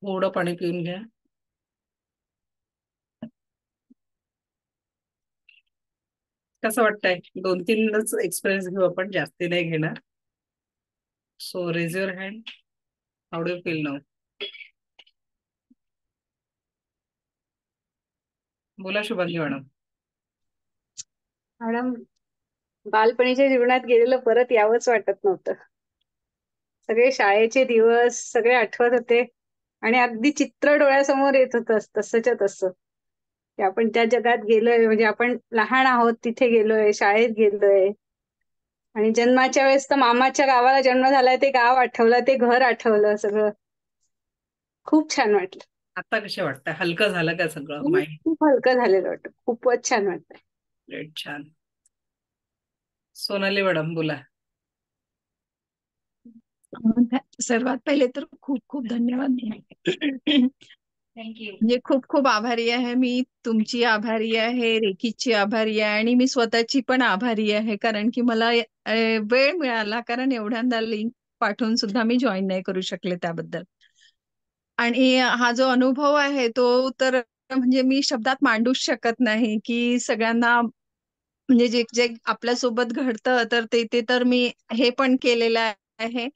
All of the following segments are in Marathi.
थोडं पाणी पिऊन घ्या. कसं वाटतंय? 2-3च एक्सपिरियन्स घेऊ आपण, जास्ती नाही घेणार. So raise your hand. How do you feel now? बोला शुभांगी मॅडम. मॅडम, बालपणीच्या जीवनात गेलेलं परत यावंच वाटत नव्हतं. सगळे शाळेचे दिवस सगळे आठवत होते आणि अगदी चित्र डोळ्यासमोर येत होतं तसंच्या तसं, की आपण त्या जगात गेलोय, म्हणजे आपण लहान आहोत तिथे गेलोय, शाळेत गेलोय. आणि जन्माच्या वेळेस तर मामाच्या गावाला जन्म झालाय ते गाव आठवलं, ते घर आठवलं, सगळं खूप छान वाटलं. आता कसे वाटतंय? हलकं झालं का सगळं खूप माइंड? खूप हलकं झालेलं वाटतं, खूपच छान वाटतंय. ग्रेट, छान. सोनाली मॅडम बोला. सर्वात पहिले तर खूप खूप धन्यवाद. थँक्यू. म्हणजे खूप खूप आभारी आहे मी, तुमची आभारी आहे, रेखीची आभारी आहे आणि मी स्वतःची पण आभारी आहे, कारण की मला वेळ मिळाला, कारण एवढ्यांदा लिंक पाठवून सुद्धा मी जॉईन नाही करू शकले त्याबद्दल. आणि हा जो अनुभव आहे तो तर म्हणजे मी शब्दात मांडूच शकत नाही, की सगळ्यांना म्हणजे जे जे आपल्यासोबत घडतं तर ते तर मी हे पण केलेलं आहे.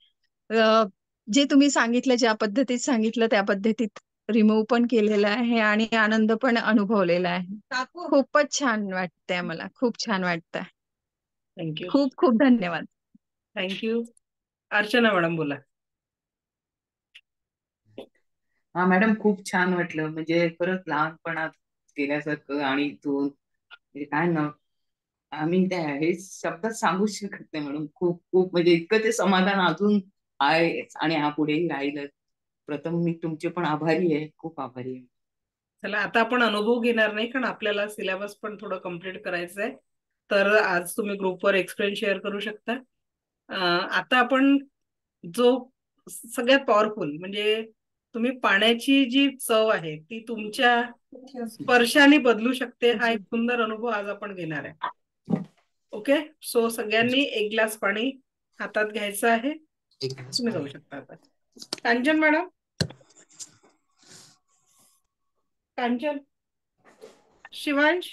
अ, जे तुम्ही सांगितलं, ज्या पद्धतीत सांगितलं त्या पद्धतीत रिमूव्ह पण केलेलं आहे आणि आनंद पण अनुभवलेला आहे. खूपच छान वाटतंय मला, खूप छान वाटतंय. थँक्यू. खूप खूप धन्यवाद. थँक्यू. अर्चना मॅडम बोला. हा मॅडम, खूप छान वाटलं. म्हणजे परत लहानपणात गेल्यासारखं. आणि तो म्हणजे काय ना, आम्ही त्या हे शब्दात सांगूच शकत नाही मॅडम. खूप खूप म्हणजे इतकं ते समाधान अजून आहे आणि हा पुढेही राहील. प्रथम मी तुमचे पण आभारी आहे, खूप आभारी आहे. चला आता आपण अनुभव घेणार नाही, कारण आपल्याला सिलेबस पण थोडं कम्प्लीट करायचं आहे. तर आज तुम्ही ग्रुपवर एक्सपिरियन्स शेअर करू शकता. आता आपण जो सगळ्यात पॉवरफुल म्हणजे तुम्ही पाण्याची जी चव आहे ती तुमच्या स्पर्शाने बदलू शकते, हा एक सुंदर अनुभव आज आपण घेणार आहे. ओके, सो सगळ्यांनी एक ग्लास पाणी हातात घ्यायचं आहे. तुम्ही जाऊ शकता आता. कांचन मॅडम, कांचन, शिवांश,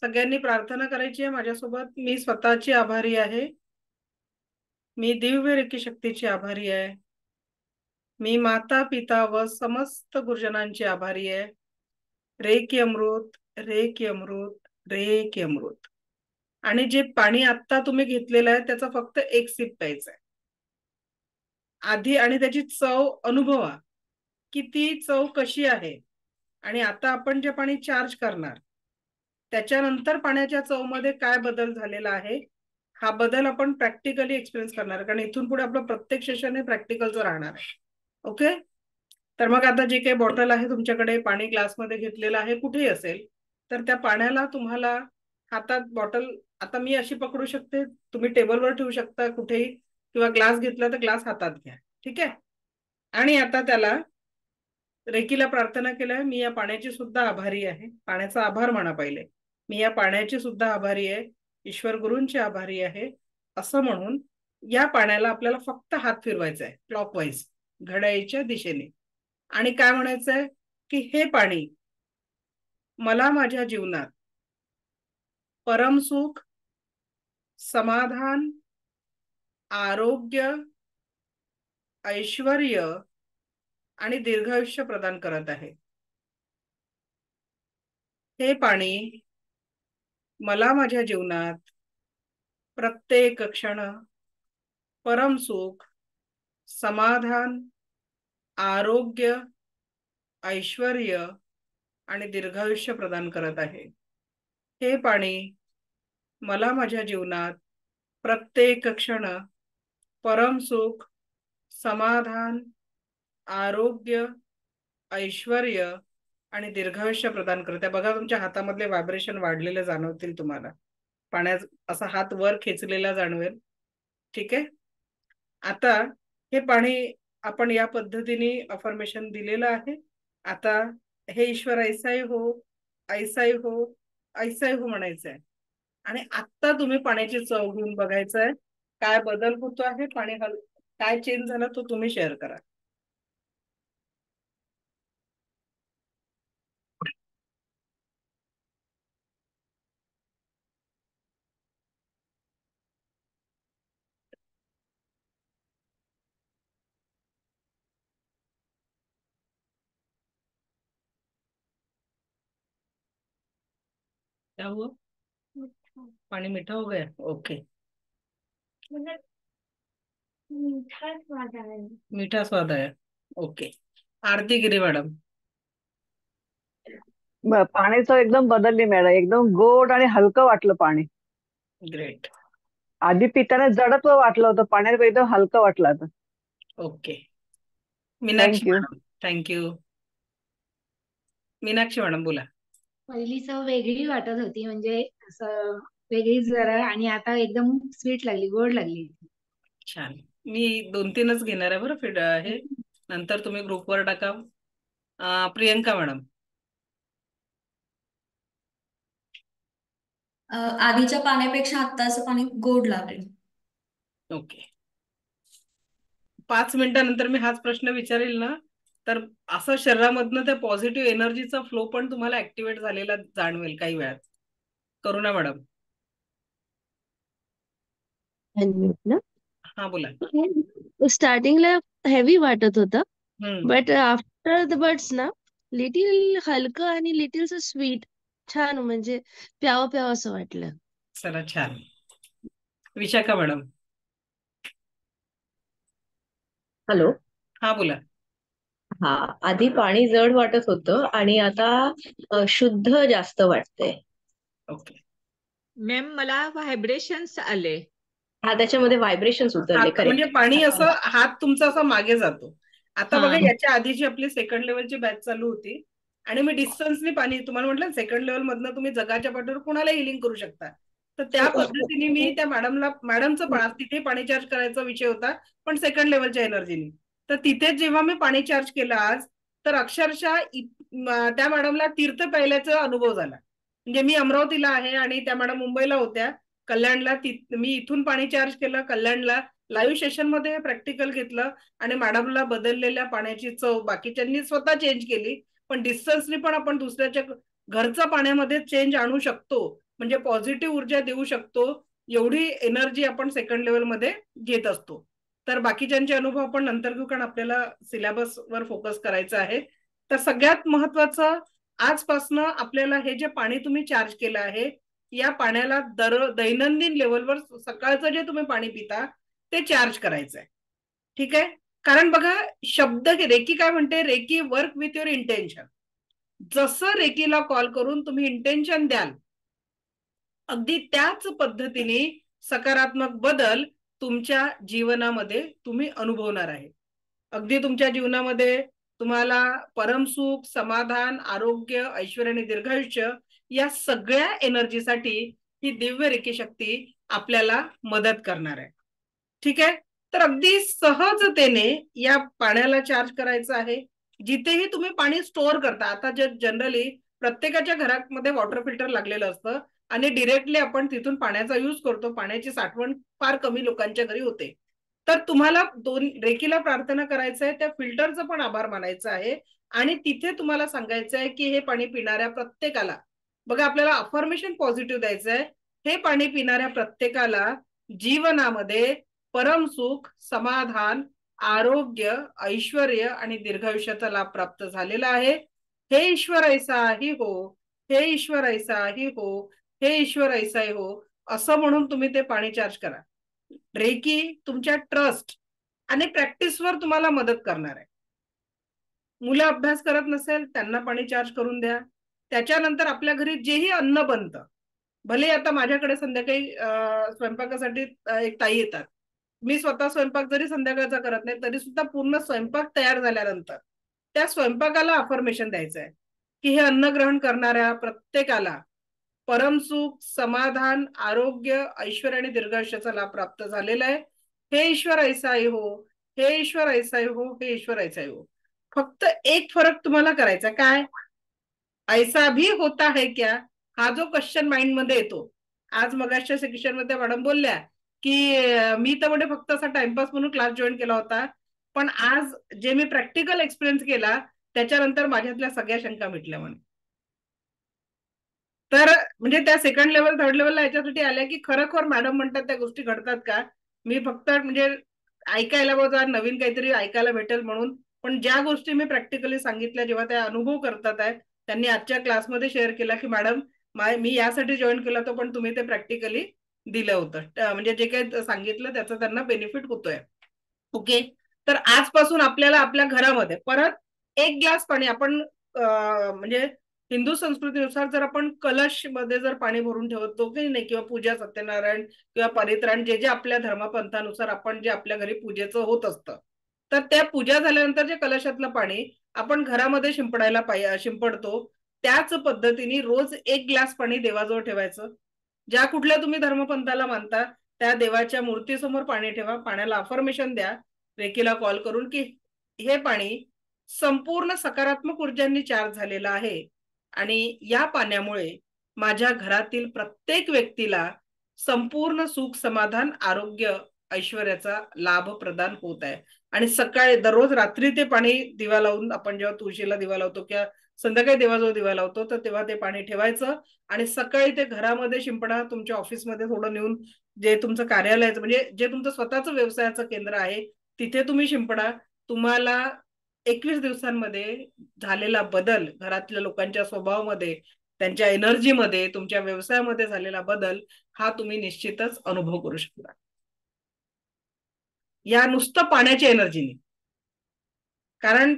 सगळ्यांनी प्रार्थना करायची आहे माझ्यासोबत. मी स्वतःची आभारी आहे. मी दिव्य रेकी शक्तीची आभारी आहे. मी माता पिता व समस्त गुरुजनांची आभारी आहे. रे की अमृत, रे की अमृत, रे की अमृत. आणि जे पाणी आता तुम्ही घेतलेलं आहे त्याचा फक्त एक सिप प्यायचा आहे आधी, आणि त्याची चव अनुभवा की ती चव कशी आहे. आणि आता आपण जे पाणी चार्ज करणार त्याच्यानंतर पाण्याच्या चव मध्ये काय बदल झालेला आहे हा बदल आपण प्रॅक्टिकली एक्सपिरियन्स करणार आहे, कारण इथून पुढे आपलं प्रत्येक सेशन हे प्रॅक्टिकलचं राहणार आहे. ओके. तर मग आता जे काही बॉटल आहे तुमच्याकडे, पाणी ग्लासमध्ये घेतलेलं आहे, कुठेही असेल, तर त्या पाण्याला तुम्हाला हातात बॉटल, आता मी अशी पकडू शकते, तुम्ही टेबलवर ठेवू शकता कुठेही, किंवा ग्लास घेतला तर ग्लास हातात घ्या. ठीक आहे. आणि आता त्याला रेकीला प्रार्थना केलाय, मी या पाण्याची सुद्धा आभारी आहे. पाण्याचा आभार म्हणा पहिले. मी या पाण्याची सुद्धा आभारी आहे, ईश्वर गुरूंची आभारी आहे, असं म्हणून या पाण्याला आपल्याला फक्त हात फिरवायचा आहे क्लॉकवाईज, घड्याळीच्या दिशेने. आणि काय म्हणायचंय की हे पाणी मला माझ्या जीवनात परमसुख, समाधान, आरोग्य, ऐश्वर्य आणि दीर्घायुष्य प्रदान करत आहे. हे पाणी मला माझ्या जीवनात प्रत्येक क्षण परमसुख, समाधान, आरोग्य, ऐश्वर्य आणि दीर्घायुष्य प्रदान करत आहे. हे पाणी मला माझ्या जीवनात प्रत्येक क्षण परमसुख, समाधान, आरोग्य, ऐश्वर्य आणि दीर्घायुष्य प्रदान करते. बघा तुमच्या हातामधले व्हायब्रेशन वाढलेले जाणवतील तुम्हाला. पाण्यात असा हात वर खेचलेला जाणवेल. ठीक आहे. आता हे पाणी आपण या पद्धतीने अफर्मेशन दिलेलं आहे. आता हे ईश्वर ऐसाई हो, ऐसाई हो, ऐसाई हो म्हणायचं आहे. आणि आता तुम्ही पाण्याची चव घेऊन बघायचं आहे, काय बदल होतो आहे, पाणी काय चेंज झाला तो तुम्ही शेअर करा. क्या हुआ? पानी मीठा हो गया. ओके. मीठा स्वाद आया. ओके. आरती गिरी मॅडम. पाण्याचं एकदम बदलली मॅडम, एकदम गोड आणि हलकं वाटलं पाणी. ग्रेट. आधी पिताना जडत्व वाटलं होतं, पाण्यात एकदम हलकं वाटलं आता. Okay. Meenakshi thank you. Madam. Thank you. Meenakshi madam बोला. पहिली चव वेगळी वाटत होती, म्हणजे असं वेगळीच जरा, आणि आता एकदम स्वीट लागली, गोड लागली. छान. मी 2-3च घेणार आहे बरं फीड आहे, नंतर तुम्ही ग्रुपवर टाका. प्रियंका मॅडम. आधीच्या पाण्यापेक्षा आत्ताचं पाणी गोड लागेल. ओके. 5 मिनिटानंतर मी हाच प्रश्न विचारेल ना, तर असं शरीरामधनं त्या पॉझिटिव्ह एनर्जीचा फ्लो पण तुम्हाला ऍक्टिव्हेट झालेला जाणवेल काही वेळात. करुणा मॅडम. हा बोला. स्टार्टिंगला हेवी वाटत होतं, बट आफ्टर द बट्स ना लिटिल हलकं आणि लिटिल स्वीट, छान, म्हणजे प्यावं प्यावं असं वाटलं. चला छान. विशाखा मॅडम. हॅलो. हा बोला. हा, आधी पाणी जड वाटत होतं आणि आता शुद्ध जास्त वाटतंय. ओके. मॅम, मला व्हायब्रेशन्स आले. हा, त्याच्यामध्ये व्हायब्रेशन्स उतरले. म्हणजे पाणी असं हात तुमचा असा मागे जातो. आता बघा, हा. याच्या आधीची आपली सेकंड लेवलची बॅच चालू होती आणि मी डिस्टन्सनी पाणी, तुम्हाला म्हटलं सेकंड लेवल मधनं तुम्ही जगाच्या पाठीवर कुणाला हिलिंग करू शकता. तर त्या पद्धतीने मी त्या मॅडमचं तिथे पाणी चार्ज करायचा विषय होता, पण सेकंड लेवलच्या एनर्जीने. तर तिथे जेव्हा मी पाणी चार्ज केलं आज, तर अक्षरशः त्या मॅडमला तीर्थ प्यायल्याचा अनुभव झाला. म्हणजे मी अमरावतीला आहे आणि त्या मॅडम मुंबईला होत्या, कल्याणला. मी इथून पाणी चार्ज केलं कल्याणला, लाईव्ह सेशन मध्ये प्रॅक्टिकल घेतलं आणि मॅडमला बदललेल्या पाण्याची चव बाकीच्यांनी स्वतः चेंज केली, पण डिस्टन्सनी पण आपण दुसऱ्याच्या घरच्या पाण्यामध्ये चेंज आणू शकतो, म्हणजे पॉझिटिव्ह ऊर्जा देऊ शकतो. एवढी एनर्जी आपण सेकंड लेवल मध्ये घेत असतो. तर बाकीच्यांचे अनुभव आपण नंतर घेऊ, कारण आपल्याला सिलेबस वर फोकस करायचं आहे. तर सगळ्यात महत्वाचं, आजपासनं आपल्याला हे जे पाणी तुम्ही चार्ज केलं आहे, या पाण्याला दैनंदिन लेवलवर सकाळचं जे तुम्ही पाणी पिता ते चार्ज करायचं आहे. ठीक आहे. कारण बघा, शब्द रेकी काय म्हणते, reiki work with your intention. जसं रेकीला कॉल करून तुम्ही इंटेन्शन द्याल, अगदी त्याच पद्धतीने सकारात्मक बदल तुमच्या जीवनामध्ये तुम्ही अनुभवणार आहे. अगदी तुमच्या जीवनामध्ये तुम्हाला परमसुख, समाधान, आरोग्य, ऐश्वर्य आणि दीर्घायुष्य या सगळ्या एनर्जीसाठी ही दिव्य रेकी शक्ती आपल्याला मदत करणार आहे. ठीक आहे. तर अगदी सहजतेने या पाण्याला चार्ज करायचं आहे. जिथेही तुम्ही पाणी स्टोअर करता, आता जनरली प्रत्येकाच्या घरामध्ये वॉटर फिल्टर लागलेलं असतं आणि डिरेक्टली आपण तिथून पाण्याचा यूज करतो. पाण्याची साठवण फार कमी लोकांच्या घरी होते. तर तुम्हाला रेकीला प्रार्थना करायचं आहे, त्या फिल्टरचं पण आभार मानायचं आहे आणि तिथे तुम्हाला सांगायचं आहे की हे पाणी पिणाऱ्या प्रत्येकाला, बघा आपल्याला अफर्मेशन पॉझिटिव्ह द्यायचं आहे, हे पाणी पिणाऱ्या प्रत्येकाला जीवनामध्ये परमसुख, समाधान, आरोग्य, ऐश्वर्य आणि दीर्घायुष्याचा लाभ प्राप्त झालेला आहे. हे ईश्वर ऐसाही हो, हे ईश्वर ऐसाही हो, हे ईश्वर ऐसाही हो, असं म्हणून तुम्ही ते पाणी चार्ज करा. रेकी तुमच्या ट्रस्ट आणि प्रॅक्टिसवर तुम्हाला मदत करणार आहे. मुलं अभ्यास करत नसेल त्यांना पाणी चार्ज करून द्या. त्याच्यानंतर आपल्या घरी जेही अन्न बनतं, भले आता माझ्याकडे संध्याकाळी स्वयंपाकासाठी एक ताई येतात, मी स्वतः स्वयंपाक जरी संध्याकाळचा करत नाही तरी सुद्धा पूर्ण स्वयंपाक तयार झाल्यानंतर त्या स्वयंपाकाला अफर्मेशन द्यायचं आहे की हे अन्न ग्रहण करणाऱ्या प्रत्येकाला परमसुख, समाधान, आरोग्य, ऐश्वर्य आणि दीर्घायुष्याचा लाभ प्राप्त झालेला आहे. हे ईश्वर ऐसाही हो, हे ईश्वर ऐसाही हो, हे ईश्वर ऐसाही हो. फक्त एक फरक तुम्हाला करायचा, काय? ऐसा भी होता है क्या, हा जो क्वेश्चन माइंड मध्ये येतो. आज मगाच्या सेक्शन मध्ये मॅडम बोलल्या की मी तर म्हणजे फक्त असा टाइमपास म्हणून क्लास जॉईन केला होता, पण आज जे मी प्रॅक्टिकल एक्सपिरियन्स केला त्याच्यानंतर माझ्यातल्या सगळ्या शंका मिटल्या म्हणे. तर म्हणजे त्या सेकंड लेवल, थर्ड लेवलला याच्यासाठी आल्या की खरोखर मॅडम म्हणतात त्या गोष्टी घडतात का. मी फक्त म्हणजे ऐकायला बघा, नवीन काहीतरी ऐकायला भेटेल म्हणून, पण ज्या गोष्टी मी प्रॅक्टिकली सांगितल्या जेव्हा त्या अनुभव करतात आहे, त्यांनी आजच्या क्लासमध्ये शेअर केला की मॅडम मी यासाठी जॉईन केलं होतं पण तुम्ही ते प्रॅक्टिकली दिलं होतं, म्हणजे जे काही सांगितलं त्याचा त्यांना बेनिफिट होतोय. ओके. तर आजपासून आपल्याला आपल्या घरामध्ये परत एक ग्लास पाणी आपण म्हणजे हिंदू संस्कृतीनुसार जर आपण कलश मध्ये जर पाणी भरून ठेवतो की नाही, किंवा पूजा, सत्यनारायण किंवा परित्राण, जे जे आपल्या धर्मपंथानुसार आपण जे आपल्या घरी पूजेचं होत असतं, तर त्या पूजा झाल्यानंतर जे कलशातलं पाणी आपण घरामध्ये शिंपडतो, त्याच पद्धतीने रोज एक ग्लास पाणी देवाजवळ ठेवायचं. ज्या कुठल्या तुम्ही धर्मपंथाला मानता त्या देवाच्या मूर्तीसमोर पाणी ठेवा. पाण्याला अफर्मेशन द्या रेकीला कॉल करून की हे पाणी संपूर्ण सकारात्मक ऊर्जांनी चार्ज झालेलं आहे आणि या पाण्यामुळे माझ्या घरातील प्रत्येक व्यक्तीला संपूर्ण सुख, समाधान, आरोग्य, ऐश्वर्याचा लाभ प्रदान होत आहे. आणि सकाळी दररोज रात्री ते पाणी दिवा लावून, आपण जेव्हा तुळशीला दिवा लावतो किंवा संध्याकाळी देवाजवळ दिवा लावतो, तर तेव्हा ते पाणी ठेवायचं आणि सकाळी ते घरामध्ये शिंपडा. तुमच्या ऑफिसमध्ये थोडं नेऊन, जे तुमचं कार्यालयाचं म्हणजे जे तुमचं स्वतःचं व्यवसायाचं केंद्र आहे तिथे तुम्ही शिंपडा. तुम्हाला 21 दिवसांमध्ये झालेला बदल, घरातल्या लोकांच्या स्वभावामध्ये, त्यांच्या एनर्जीमध्ये, तुमच्या व्यवसायामध्ये झालेला बदल हा तुम्ही निश्चितच अनुभव करू शकता या नुसतं पाण्याच्या एनर्जीने. कारण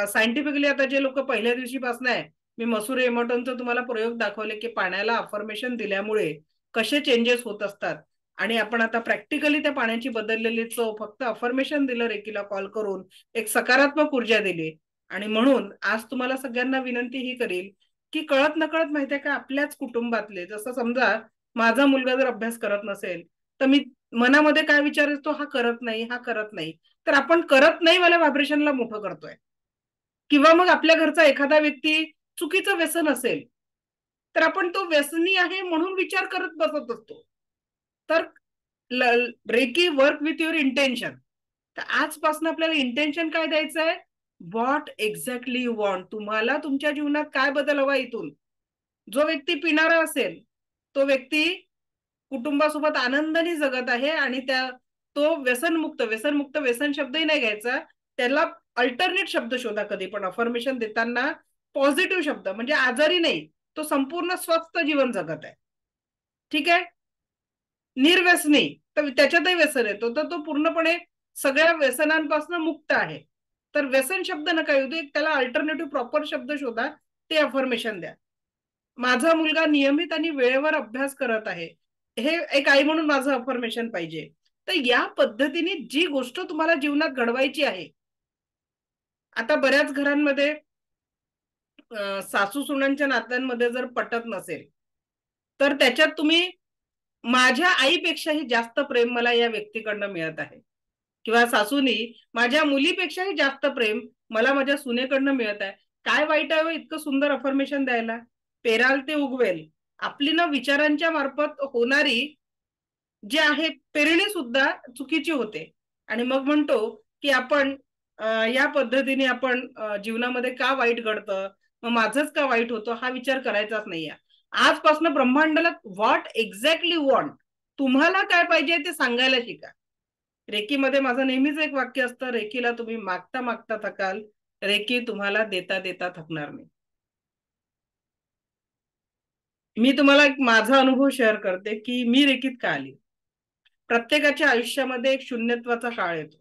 सायंटिफिकली आता जे लोक पहिल्या दिवशीपासून आहे, मी मसूर इमोटनचं तुम्हाला प्रयोग दाखवले की पाण्याला अफर्मेशन दिल्यामुळे कसे चेंजेस होत असतात. आणि आपण आता प्रॅक्टिकली त्या पाण्याची बदललेली चव, फक्त अफर्मेशन दिलं, रेकीला कॉल करून एक सकारात्मक ऊर्जा दिली. आणि म्हणून आज तुम्हाला सगळ्यांना विनंती ही करील की कळत नकळत माहितीये का, आपल्याच कुटुंबातले, जसं समजा माझा मुलगा जर अभ्यास करत नसेल तर मी मनामध्ये काय विचार येतो, हा करत नाही, हा करत नाही. तर आपण करत नाही मला व्हायब्रेशनला मोठं करतोय. किंवा मग आपल्या घरचा एखादा व्यक्ती चुकीचं व्यसन असेल तर आपण तो व्यसनी आहे म्हणून विचार करत बसत असतो. तर reiki work with your intention. तर आजपासून आपल्याला इंटेन्शन काय द्यायचं आहे, व्हॉट एक्झॅक्टली यू वॉन्ट. तुम्हाला तुमच्या जीवनात काय बदल हवा इथून. जो व्यक्ती पिणारा असेल तो व्यक्ती कुटुंबासोबत आनंदाने जगत आहे आणि तो व्यसनमुक्त व्यसन शब्दही नाही घ्यायचा, त्याला अल्टरनेट शब्द शोधा. कधी पण अफर्मेशन देताना पॉझिटिव्ह शब्द, म्हणजे आजारी नाही, तो संपूर्ण स्वस्थ जीवन जगत आहे. ठीक आहे. निर्व्यसनी, तर त्याच्यातही व्यसन येतो, तर तो पूर्णपणे सगळ्या व्यसनांपासून मुक्त आहे. तर व्यसन शब्द नका येऊ दे, त्याला अल्टरनेटिव्ह प्रॉपर शब्द शोधा, ते अफर्मेशन द्या. माझा मुलगा नियमित आणि वेळेवर अभ्यास करत आहे, हे एक आई म्हणून माझं अफर्मेशन पाहिजे. तर या पद्धतीने जी गोष्ट तुम्हाला जीवनात घडवायची आहे, आता बऱ्याच घरांमध्ये सासू सुनांच्या नात्यांमध्ये जर पटत नसेल, तर त्याच्यात तुम्ही माझ्या आईपेक्षाही जास्त प्रेम मला या व्यक्तीकडनं मिळत आहे, किंवा सासूनी माझ्या मुलीपेक्षाही जास्त प्रेम मला माझ्या सुनेकडनं मिळत आहे. काय वाईट आहे इतकं सुंदर अफर्मेशन द्यायला? पेराल ते उगवेल. आपली ना विचारांच्या मार्फत होणारी जी आहे पेरणी सुद्धा चुकीची होते. आणि मग म्हणतो की आपण या पद्धतीने आपण जीवनामध्ये का वाईट घडतं, मग माझंच का वाईट होतं, हा विचार करायचाच नाहीये. आजपासून ब्रह्मांडाला व्हॉट एक्झॅक्टली वॉन्ट, तुम्हाला काय पाहिजे ते सांगायला शिका. रेकीमध्ये माझं नेहमीच एक वाक्य असतं, रेकीला तुम्ही मागता मागता थकाल, रेकी तुम्हाला देता देता थकणार नाही. मी तुम्हाला एक माझा अनुभव शेअर करते की मी रेकीत का आली. प्रत्येकाच्या आयुष्यामध्ये एक शून्यत्वाचा काळ येतो.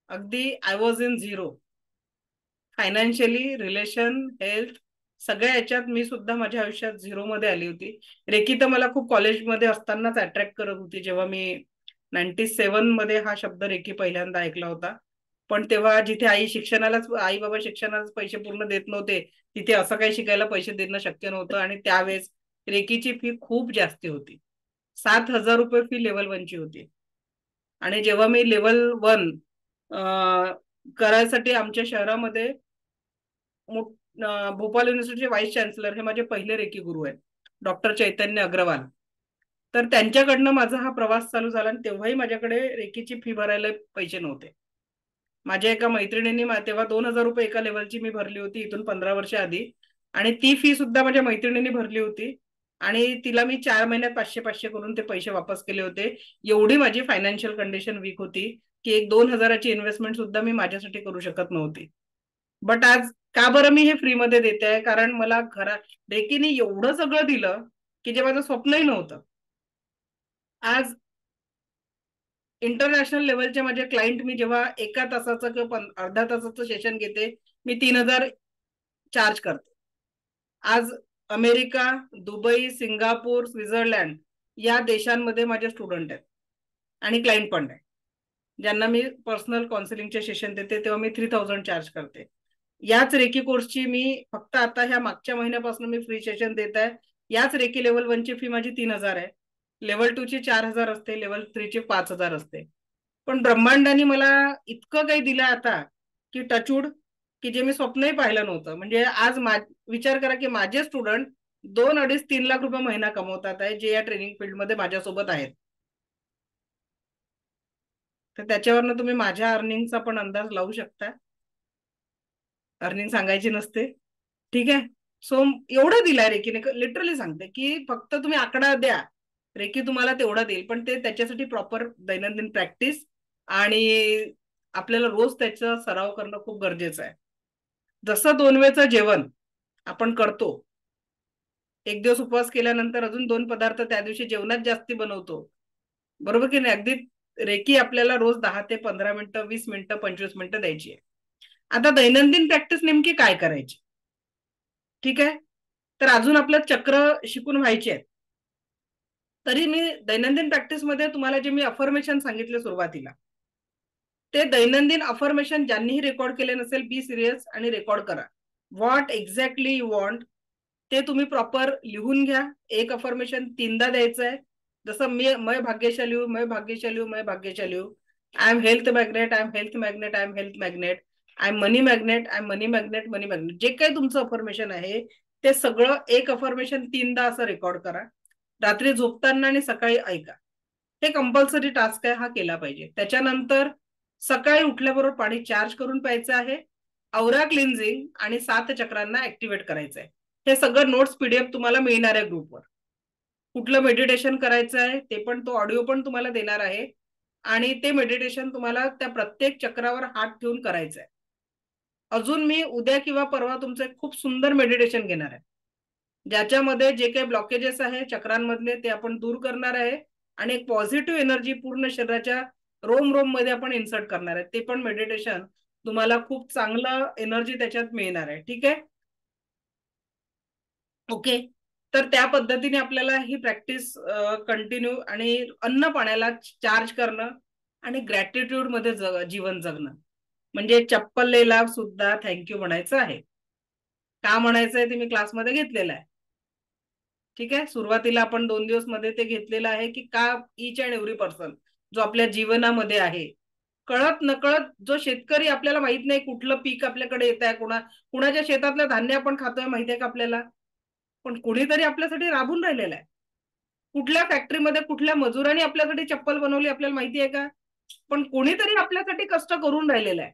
अगदी I was in zero, financially, relation, health, सगळ्या याच्यात मी सुद्धा माझ्या आयुष्यात झिरो मध्ये आली होती. रेकी तर मला खूप कॉलेजमध्ये असतानाच अट्रॅक्ट करत होती. जेव्हा मी 97 मध्ये हा शब्द रेकी पहिल्यांदा ऐकला होता. पण तेव्हा जिथे आई बाबा शिक्षणालाच पैसे पूर्ण देत नव्हते, तिथे असं काही शिकायला पैसे देणं शक्य नव्हतं. आणि त्यावेळेस रेकीची फी खूप जास्ती होती. 7,000 रुपये फी लेवल 1 ची होती. आणि जेव्हा मी लेवल 1 करायसाठी आमच्या शहरामध्ये भोपाळ युनिव्हर्सिटीचे व्हाईस चान्सलर हे माझे पहिले रेकी गुरु आहेत, डॉक्टर चैतन्य अग्रवाल. तर त्यांच्याकडनं माझा हा प्रवास चालू झाला. आणि तेव्हाही माझ्याकडे रेकीची फी भरायला पैसे नव्हते. माझ्या एका मैत्रिणींनी तेव्हा 2,000 रुपये एका लेवलची मी भरली होती, इथून 15 वर्ष आधी. आणि ती फी सुद्धा माझ्या मैत्रिणींनी भरली होती. आणि तिला मी 4 महिन्यात 500 करून ते पैसे वापस केले होते. एवढी माझी फायनान्शियल कंडिशन वीक होती की एक 2,000ची इन्व्हेस्टमेंट सुद्धा मी माझ्यासाठी करू शकत नव्हती. बट आज का बरं मी हे फ्री मध्ये देते आहे? कारण मला रेकीने एवढं सगळं दिलं की जे माझं स्वप्नही नव्हतं. आज इंटरनॅशनल लेवलचे माझे क्लायंट, मी जेव्हा 1 तासाचं किंवा अर्धा तासाचं सेशन घेते, मी 3,000 चार्ज करते. आज अमेरिका, दुबई, सिंगापूर, स्वित्झर्लंड या देशांमध्ये माझे स्टुडंट आहेत आणि क्लायंट पण आहे, ज्यांना मी पर्सनल काउन्सिलिंगचे सेशन देते. तेव्हा मी 3,000 चार्ज करते. याच रेकी कोर्सची मी फक्त आता ह्या मागच्या महिन्यापासून मी फ्री सेशन देत आहे. याच रेकी लेवल 1 ची फी माझी 3,000 आहे, लेवल 2 ची 4,000 असते, लेवल 3 ची 5,000 असते. पण ब्रह्मांडाने मला इतकं काही दिलं आता की टचवूड, की जे मी स्वप्नही पाहिलं नव्हतं. म्हणजे आज विचार करा की माझे स्टुडंट 2-2.5-3 लाख रुपये महिना कमवतात आहे, जे या ट्रेनिंग फील्डमध्ये माझ्यासोबत आहेत. तर त्याच्यावरनं तुम्ही माझ्या अर्निंगचा पण अंदाज लावू शकता. अर्निंग सांगायची नसते, ठीक आहे. सो एवढं दिलंय रेकीने, लिटरली सांगते की फक्त तुम्ही आकडा द्या, रेकी तुम्हाला तेवढं देईल. पण ते त्याच्यासाठी प्रॉपर दैनंदिन प्रॅक्टिस आणि आपल्याला रोज त्याचा सराव करणं खूप गरजेचं आहे. जसं 2 वेळचं जेवण आपण करतो, एक दिवस उपवास केल्यानंतर अजून 2 पदार्थ त्या दिवशी जेवणात जास्ती बनवतो, बरोबर की नाही? अगदी रेकी आपल्याला रोज 10 ते 15 मिनिटं, 20 मिनिटं, 25 मिनिटं द्यायची आहे. आता दैनंदिन प्रॅक्टिस नेमकी काय करायची, ठीक आहे? तर अजून आपलं चक्र शिकून व्हायचे आहेत. तरी मी दैनंदिन प्रॅक्टिसमध्ये तुम्हाला जे मी अफर्मेशन सांगितले सुरुवातीला, ते दैनंदिन अफर्मेशन ज्यांनीही रेकॉर्ड केले नसेल, बी सिरियस आणि रेकॉर्ड करा. व्हॉट एक्झॅक्टली यू वॉन्ट ते तुम्ही प्रॉपर लिहून घ्या. एक अफर्मेशन 3दा द्यायचं आहे. जसं मैं भाग्यशाली हूं, मैं भाग्यशाली हूं, मैं भाग्यशाली हूं. I am health magnet, I am health magnet, I am health magnet, I am money magnet, I am money magnet, money magnet. जे काही तुमचं अफर्मेशन आहे ते सगळं एक अफर्मेशन 3दा असं रेकॉर्ड करा. रात्री झोपताना आणि सकाळी ऐका. हे कंपल्सरी टास्क आहे, हा केला पाहिजे. त्याच्यानंतर सकाळी उठल्याबरोबर पाणी चार्ज करून प्यायचं आहे. औरा क्लिन्झिंग आणि 7 चक्रांना ऍक्टिव्हेट करायचं आहे. हे सगळं नोट्स PDF तुम्हाला मिळणार आहे ग्रुपवर. कुठलं मेडिटेशन करायचं आहे ते पण, तो ऑडिओ पण तुम्हाला देणार आहे. आणि ते मेडिटेशन तुम्हाला त्या प्रत्येक चक्रावर हात ठेवून करायचं आहे. अजून मी उद्या किंवा परवा तुमचं एक खूप सुंदर मेडिटेशन घेणार आहे, ज्याच्यामध्ये जे काही ब्लॉकेजेस आहे चक्रांमधले ते आपण दूर करणार आहे. आणि एक पॉझिटिव्ह एनर्जी पूर्ण शरीराच्या रोम मध्ये आपण इन्सर्ट करणार आहे. ते पण मेडिटेशन तुम्हाला खूप चांगलं एनर्जी त्याच्यात मिळणार आहे, ठीक आहे? ओके. तर त्या पद्धतीने आपल्याला ही प्रॅक्टिस कंटिन्यू आणि अन्न पाण्याला चार्ज करणं आणि ग्रॅटिट्यूड मध्ये जीवन जगणं, म्हणजे चप्पलेला सुद्धा थँक्यू म्हणायचं आहे. का म्हणायचंय ते मी क्लासमध्ये घेतलेलं आहे. ठीक आहे, सुरुवातीला आपण 2 दिवस मध्ये ते घेतलेलं आहे की का ईच अँड एव्हरी पर्सन जो आपल्या जीवनामध्ये आहे, कळत नकळत जो शेतकरी, आपल्याला माहित नाही कुठलं पीक आपल्याकडे येत आहे, कुणाच्या शेतातलं धान्य आपण खातोय माहितीये का आपल्याला, पण कुणीतरी आपल्यासाठी राबून राहिलेलं आहे. कुठल्या फॅक्टरीमध्ये कुठल्या मजुरांनी आपल्यासाठी चप्पल बनवली आपल्याला माहिती आहे का, पण कोणीतरी आपल्यासाठी कष्ट करून राहिलेलं आहे.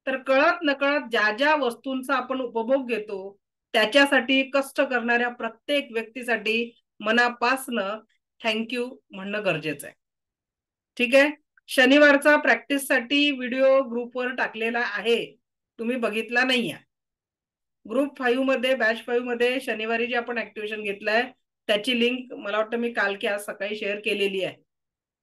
तर कळत नकळत ज्या ज्या वस्तूंचा आपण उपभोग घेतो त्याच्यासाठी कष्ट करणाऱ्या प्रत्येक व्यक्तीसाठी मनापासनं थँक्यू म्हणणं गरजेचं आहे. ठीक आहे, शनिवारचा प्रॅक्टिससाठी व्हिडिओ ग्रुपवर टाकलेला आहे, तुम्ही बघितला नाहीये. ग्रुप 5 मध्ये, बॅच 5 मध्ये शनिवारी जे आपण ऍक्टिव्हेशन घेतलंय त्याची लिंक मला वाटतं मी काल की आज सकाळी शेअर केलेली आहे.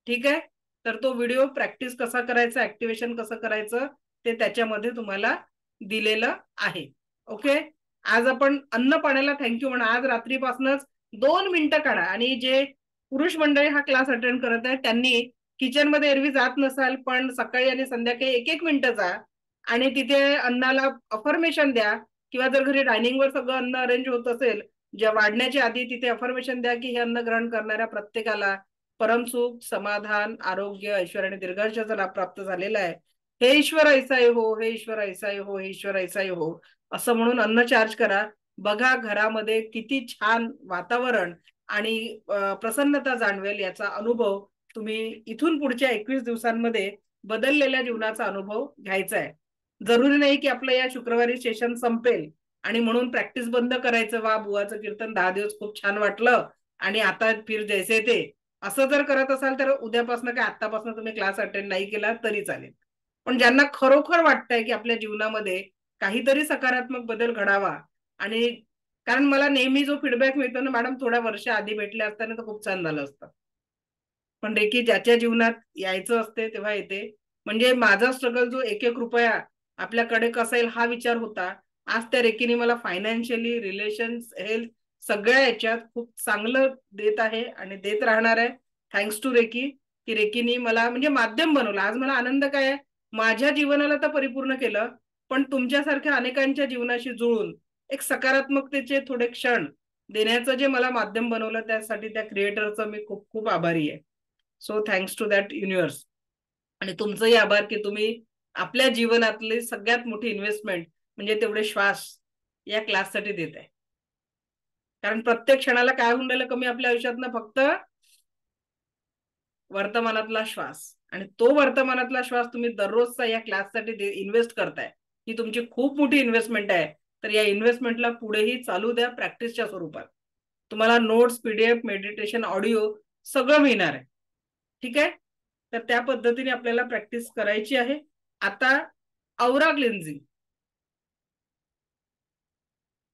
ठीक आहे, तर तो व्हिडिओ प्रॅक्टिस कसा करायचा, ऍक्टिव्हेशन कसं करायचं ते त्याच्यामध्ये तुम्हाला दिलेलं आहे. ओके, आज आपण अन्न पाण्याला थँक्यू म्हणा. आज रात्रीपासूनच 2 मिनिटं काढा, आणि जे पुरुष मंडळी हा क्लास अटेंड करत आहे त्यांनी किचन मध्ये एरवी जात नसाल पण सकाळी आणि संध्याकाळी 1-1 मिनिटं जा आणि तिथे अन्नाला अफर्मेशन द्या, किंवा जर घरी डायनिंगवर सगळं अन्न अरेंज होत असेल ज्या वाढण्याच्या आधी तिथे अफर्मेशन द्या की हे अन्न ग्रहण करणाऱ्या प्रत्येकाला परमसुख, समाधान, आरोग्य, ऐश्वर्य आणि दीर्घायुष्याचा लाभ प्राप्त झालेला आहे. हे ईश्वर ऐसाय हो, हे ईश्वर ऐसाय हो, हे ईश्वर ऐसाय हो असं म्हणून अन्न चार्ज करा. बघा घरामध्ये किती छान वातावरण आणि प्रसन्नता जाणवेल. याचा अनुभव तुम्ही इथून पुढच्या 21 दिवसांमध्ये बदललेल्या जीवनाचा अनुभव घ्यायचा आहे. जरुरी नाही की आपलं या शुक्रवारी सेशन संपेल आणि म्हणून प्रॅक्टिस बंद करायचं. वा बुवाचं कीर्तन 10 दिवस खूप छान वाटलं आणि आता फिर जैसे ते, असं जर करत असाल तर उद्यापासून काय आतापासून तुम्ही क्लास अटेंड नाही केला तरी चालेल. पण ज्यांना खरोखर वाटतंय की आपल्या जीवनामध्ये काहीतरी सकारात्मक बदल घडावा, आणि कारण मला नेहमी जो फीडबॅक मिळतो ना, मॅडम थोड्या वर्ष आधी भेटले असताना तर खूप छान झालं असतं, पण रेकी ज्याच्या जीवनात यायचं असते तेव्हा येते. म्हणजे माझा स्ट्रगल जो 1-1 रुपया आपल्याकडे कसा येईल हा विचार होता, आज त्या रेकीने मला फायनान्शियली, रिलेशन्स, हेल्थ सगळ्या याच्यात खूप चांगलं देत आहे आणि देत राहणार आहे. थँक्स टू रेकी, की रेकीने मला म्हणजे माध्यम बनवलं. आज मला आनंद काय आहे, माझ्या जीवनाला तर परिपूर्ण केलं, पण तुमच्यासारख्या अनेकांच्या जीवनाशी जुळून एक सकारात्मकतेचे थोडे क्षण देण्याचं जे मला माध्यम बनवलं त्यासाठी त्या क्रिएटरचं मी खूप खूप आभारी आहे. So thanks to that universe. आणि तुमचंही आभार की तुम्ही आपल्या जीवनातली सगळ्यात मोठी इन्व्हेस्टमेंट म्हणजे तेवढे श्वास या क्लाससाठी देत आहे. कारण प्रत्येक क्षणाला काय होऊन राहिलं कमी आपल्या आयुष्यातनं, फक्त वर्तमानातला श्वास, आणि तो वर्तमानातला श्वास तुम्ही दररोजचा या क्लाससाठी इन्व्हेस्ट करताय. ही तुमची खूप मोठी इन्व्हेस्टमेंट आहे. तर या इन्व्हेस्टमेंटला पुढेही चालू द्या प्रॅक्टिसच्या स्वरूपात. तुम्हाला नोट्स, पीडीएफ, मेडिटेशन, ऑडिओ सगळं मिळणार आहे. ठीक आहे, तर त्या पद्धतीने आपल्याला प्रॅक्टिस करायची आहे. आता औरा क्लिन्झिंग,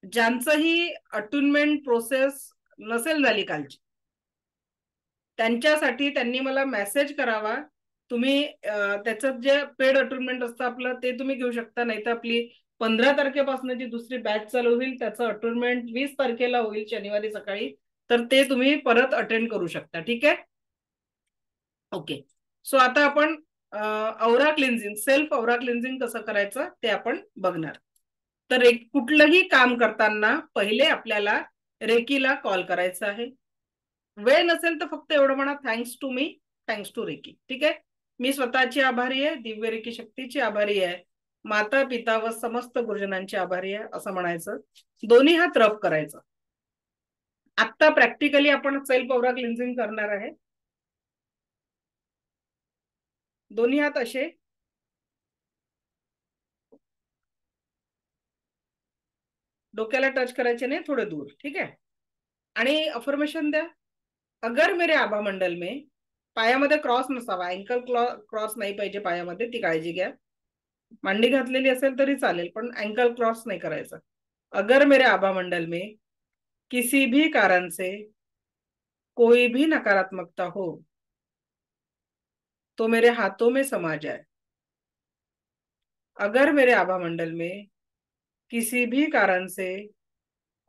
ज्यांचं ही अटुनमेंट प्रोसेस नसेल झाली कालची, त्यांच्यासाठी त्यांनी मला मेसेज करावा. तुम्ही त्याचं जे पेड अटुनमेंट असतं आपलं ते तुम्ही घेऊ शकता, नाही तर आपली 15 तारखेपासून जी दुसरी बॅच चालू होईल त्याचं अटुनमेंट 20 तारखेला होईल शनिवारी सकाळी, तर ते तुम्ही परत अटेंड करू शकता. ठीक आहे, ओके. सो आता आपण औरा क्लिन्झिंग, सेल्फ औरा क्लिन्झिंग कसं करायचं ते आपण बघणार. तर एक कुठलंही काम करताना पहिले आपल्याला रेकीला कॉल करायचा आहे. वेळ नसेल तर फक्त एवढं म्हणा, thanks to me, thanks to reiki. ठीक आहे, मी स्वतःची आभारी आहे, दिव्य रेकी शक्तीची आभारी आहे, माता पिता व समस्त गुरुजनांची आभारी आहे असं म्हणायचं. दोन्ही हात रब करायचं. आता प्रॅक्टिकली आपण सेल्फ औरा क्लिन्झिंग करणार आहे. दोन्ही हात असे डोक्याला टच करायचे नाही, थोडे दूर. ठीक आहे, आणि अफर्मेशन द्या. अगर मेरे आभा मंडल में, पायामध्ये क्रॉस नसावा, अँकल क्रॉस नाही पाहिजे पायामध्ये, ती काळजी घ्या. मांडी घातलेली असेल तरी चालेल पण अँकल क्रॉस नाही करायचं. अगर मेरे आभा मंडल में किसी भी कारण से कोई भी नकारात्मकता हो तो मेरे हाथों में समा जाए. अगर मेरे आभा मंडल में किसी भी कारण से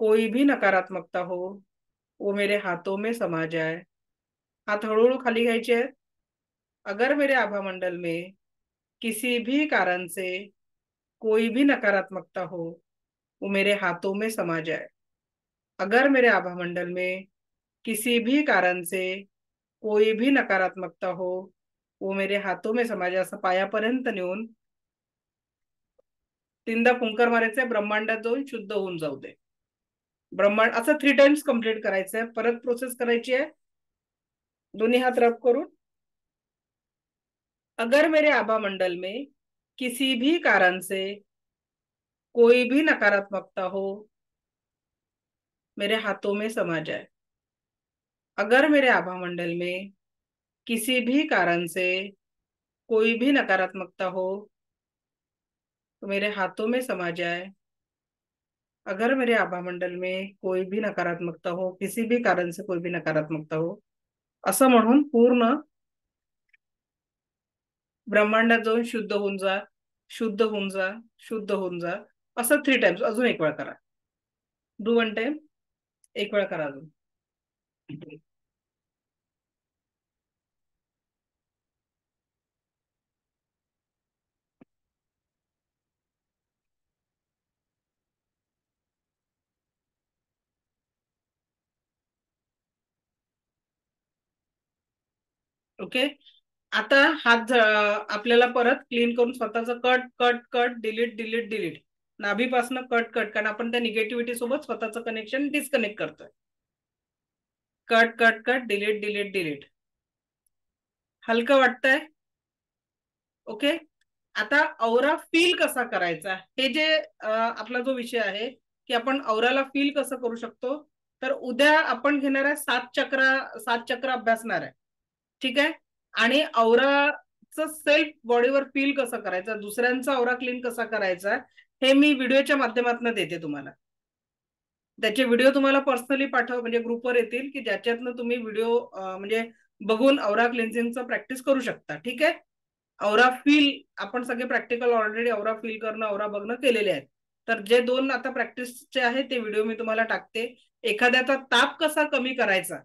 कोई भी नकारात्मकता हो वो मेरे हाथों में समा जाए. हाथ हळूहळू खाली घ्यायचे आहेत. अगर मेरे आभा मंडल में किसी भी कारण से कोई भी नकारात्मकता हो वो मेरे हाथों में समा जाए. अगर मेरे आभा मंडल में किसी भी कारण से कोई भी नकारात्मकता हो वो मेरे हाथों में समा जाए. असं पायापर्यंत नेऊन 3दा फुंकर मारायचे, ब्रह्मांडात जाऊन शुद्ध होऊन जाऊ दे. ब्रह्मांड असं 3 टाइम्स कम्प्लीट करायचंय. परत प्रोसेस करायची आहे. दोन्ही हात रब करून. अगर मेरे आभा मंडल में किसी भी कारण से कोई भी नकारात्मकता हो मेरे हाथों में समा जाए. अगर मेरे आभा मंडल में किसी भी कारण से कोई भी नकारात्मकता हो तो मेरे हाथों में समा जाए. अगर मेरे आभा मंडल में कोई भी नकारात्मकता हो, किसी भी कारण से कोई भी नकारात्मकता हो, असं म्हणून पूर्ण ब्रह्मांडात जाऊन शुद्ध होऊन जा, शुद्ध होऊन जा, शुद्ध होऊन जा. असं 3 टाइम्स. अजून एक वेळ करा. Do 1 time. एक वेळ करा अजून. ओके. आता हात आपल्याला परत क्लीन करून स्वतःच cut cut cut delete delete delete. नाभीपासून कट कट, कारण आपण त्या निगेटिव्हिटी सोबत स्वतःचं कनेक्शन डिस्कनेक्ट करतोय. Cut cut cut delete delete delete. हलकं वाटतंय? ओके. आता औरा फील कसा करायचा, हे जे आपला जो विषय आहे की आपण औराला फील कसं करू शकतो, तर उद्या आपण घेणार आहे 7 चक्र अभ्यासणार आहे. ठीक आहे. आणि औराचं सेल्फ बॉडीवर फील कसं करायचं, दुसऱ्यांचा औरा क्लीन कसा करायचा, हे मी व्हिडिओच्या माध्यमातून देते तुम्हाला. त्याचे व्हिडिओ तुम्हाला पर्सनली म्हणजे ग्रुपवर येतील की ज्याच्यातनं तुम्ही व्हिडिओ म्हणजे बघून औरा क्लिन्झिंगचं प्रॅक्टिस करू शकता. ठीक आहे. औरा फील आपण सगळे प्रॅक्टिकल ऑलरेडी औरा फील करणं, औरा बघणं केलेले आहेत. तर जे 2 आता प्रॅक्टिसचे आहेत ते व्हिडिओ मी तुम्हाला टाकते. एखाद्याचा ताप कसा कमी करायचा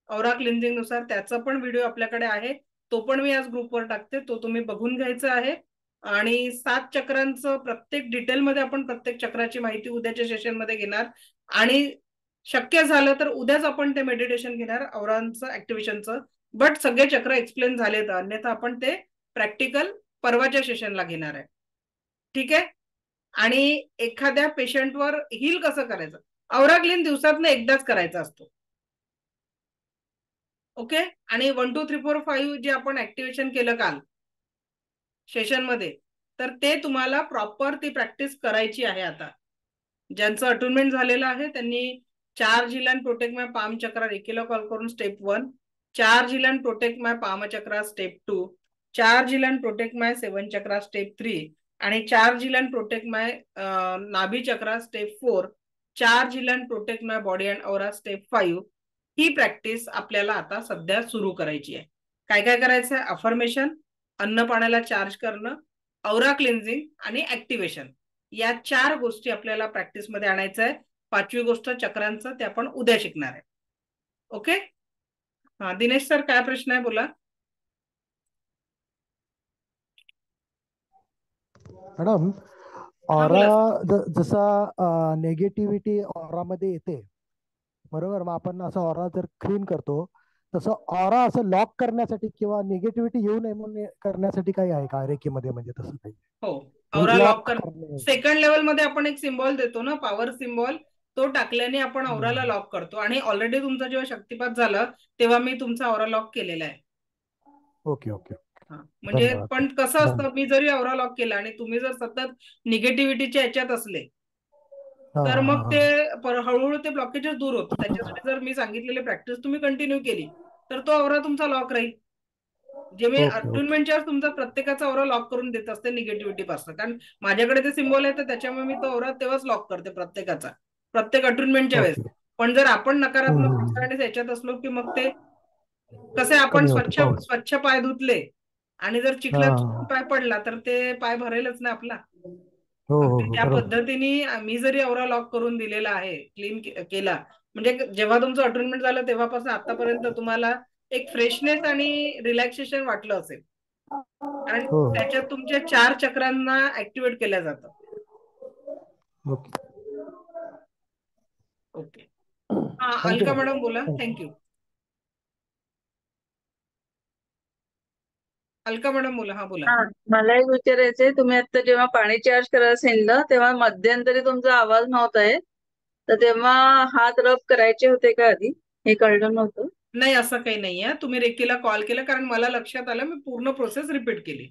औरा क्लिन्झिंग नुसार, त्याचा पण व्हिडिओ आपल्याकडे आहे. तो पण मी आज ग्रुपवर टाकते. तो तुम्ही बघून घ्यायचा आहे. आणि 7 चक्रांचं प्रत्येक डिटेलमध्ये आपण प्रत्येक चक्राची माहिती उद्याच्या सेशन मध्ये घेणार. आणि शक्य झालं तर उद्याच आपण ते मेडिटेशन घेणार औरांचं ऍक्टिव्हेशनचं. बट सगळे चक्र एक्सप्लेन झालेत, अन्यथा आपण ते प्रॅक्टिकल परवाच्या सेशनला घेणार आहे. ठीक आहे. आणि एखाद्या पेशंटवर हील कसं करायचं, औरा क्लीन दिवसातनं एकदाच करायचा असतो. ओके. आणि 1 2 3 4 5 जे आपण ऍक्टिव्हेशन केलं काल सेशन मध्ये, तर ते तुम्हाला प्रॉपर ती प्रॅक्टिस करायची आहे. आता ज्यांचं अटुनमेंट झालेलं आहे त्यांनी charge heal and protect my palm chakra रेकीला कॉल करून step 1, charge heal and protect my palm chakra step 2, charge heal and protect my 7 chakra step 3 आणि charge heal and protect my nabhi chakra step 4, charge heal and protect my body and aura step 5. ही प्रॅक्टिस आपल्याला आता सध्या सुरू करायची आहे. काय काय करायचं आहे, अफर्मेशन, अन्न पाण्याला चार्ज करणं, औरा क्लिन्झिंग आणि ऍक्टिव्हेशन, या 4 गोष्टी आपल्याला प्रॅक्टिस मध्ये आणायचं आहे. 5वी गोष्ट चक्रांचं, ते आपण उद्या शिकणार आहे. ओके. हा दिनेश सर, काय प्रश्न आहे बोला. मॅडम, ऑरा जसा नेगेटिव्हिटी ऑरामध्ये येते बरोबर, मग आपण असं ऑरा जर क्लीन करतो तसं ऑरा असं लॉक करण्यासाठी किंवा निगेटिव्हिटी येऊ नये म्हणून करण्यासाठी काही आहे का रेकीमध्ये, म्हणजे तसं काही? हो, औरा लॉक कर. सेकंड लेवल मध्ये आपण एक सिम्बॉल देतो ना, पॉवर सिम्बॉल, तो टाकल्याने आपण औराला लॉक करतो. आणि ऑलरेडी तुमचा जेव्हा शक्तिपात झाला तेव्हा मी तुमचा औरा लॉक केलेला आहे. Okay okay. म्हणजे पण कसं असतं, मी जरी औरा लॉक केला आणि तुम्ही जर सतत निगेटिव्हिटीच्या याच्यात असले तर मग ते हळूहळू ते ब्लॉकेजेस दूर होतं. त्याच्यासाठी जर मी सांगितलेली प्रॅक्टिस तुम्ही कंटिन्यू केली तर तो औरा तुमचा लॉक राहील. जे मी अटुनमेंटच्या तुमचा प्रत्येकाचा औरा लॉक करून देत असते निगेटिव्हिटी पासून, कारण माझ्याकडे ते सिम्बॉल आहे तर त्याच्यामुळे मी तो औरा तेव्हाच लॉक करते प्रत्येकाचा, प्रत्येक अटुनमेंटच्या वेळेस. पण जर आपण नकारात्मक विचाराने याच्यात असलो की मग ते कसे, आपण स्वच्छ पाय धुतले आणि जर चिखलात पाय पडला तर ते पाय भरेलच ना आपला. हो हो तर हो त्या बरोबर. पद्धतीने मी जरी औरा लॉक करून दिलेला आहे, क्लीन केला, म्हणजे जेव्हा तुमचं अटोनमेंट झालं तेव्हापासून आतापर्यंत तुम्हाला एक फ्रेशनेस आणि रिलॅक्सेशन वाटलं असेल, कारण हो त्याच्यात तुमच्या 4 चक्रांना ऍक्टिव्हेट केल्या जातं. ओके. ओके. हा, थँक्यू अलका मॅडम. मॅडम बोला. थँक्यू. थँक्यू. अलका मॅडम बोला. हा बोला. हा, मला एक विचारायचंय, तुम्ही आता जेव्हा पाणी चार्ज करायला सांगितलं तेव्हा मध्यंतरी तुमचा आवाज नव्हता येत, तर तेव्हा हात रब करायचे होते का आधी? हे कळलं नव्हतं. नाही, असं काही नाहीये. तुम्ही रेकीला कॉल केला कारण मला लक्षात आलं, मी पूर्ण प्रोसेस रिपीट केली.